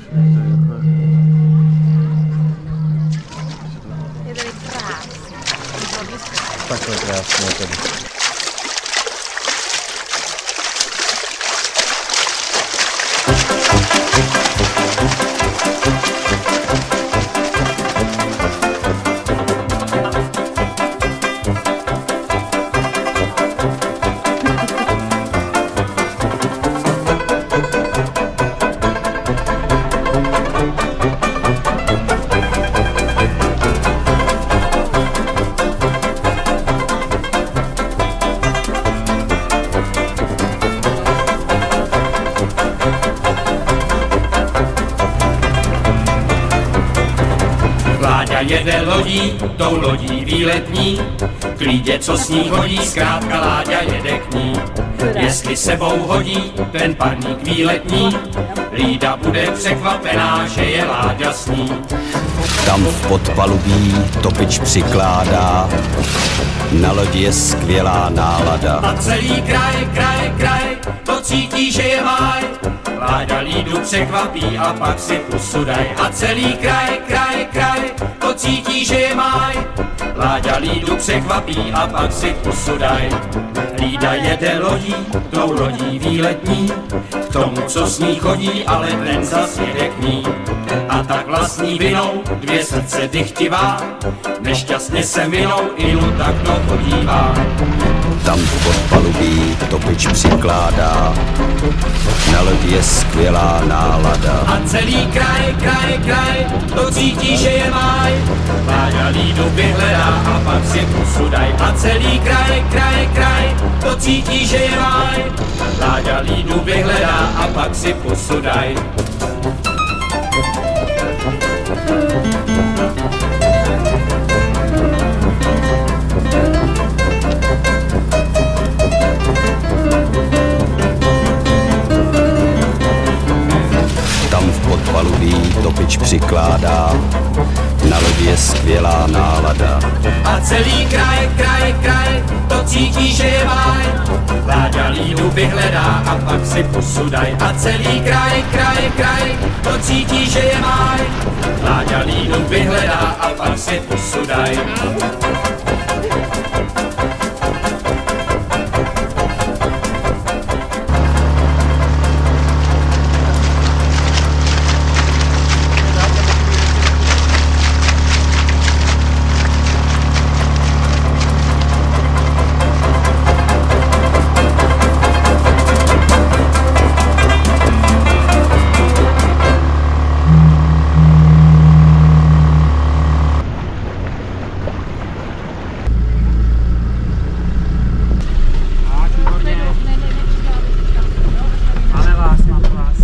Je tady krásný. Takhle krásně tady. Láďa jede lodí, tou lodí výletní, k lídě, co s ní hodí, zkrátka Láďa jede k ní. Jestli sebou hodí ten parník výletní, Lída bude překvapená, že je Láďa s ní. Tam v podpalubí topič přikládá, na lodi je skvělá nálada. A celý kraj, to cítí, že je máj. Láďa Lídu překvapí a pak si pusu daj. A celý kraj, to cítí, že je máj. Láďa Lídu překvapí a pak si pusu daj. Lída jede lodí, tou lodí výletní, k tomu, co s ní chodí, ale ten zas jede k ní. A tak vlastní vinou dvě srdce dychtivá, nešťastně se minou, Ilu tak to podívá. Tam v podpalubí topič přikládá, na lodi je skvělá nálada. A celý kraj, to cítí, že je máj. Láďa Lídu vyhledá a pak si pusu daj. A celý kraj, to cítí, že je máj. Láďa Lídu vyhledá a pak si pusu daj. Tam v podpalubí topič přikládá, na lodi je skvělá nálada. A celý kraj, to cítí, že je máj. Láďa Lídu vyhledá a pak si pusu daj. A celý kraj, to cítí, že je máj. Láďa Lídu vyhledá a pak si pusu daj.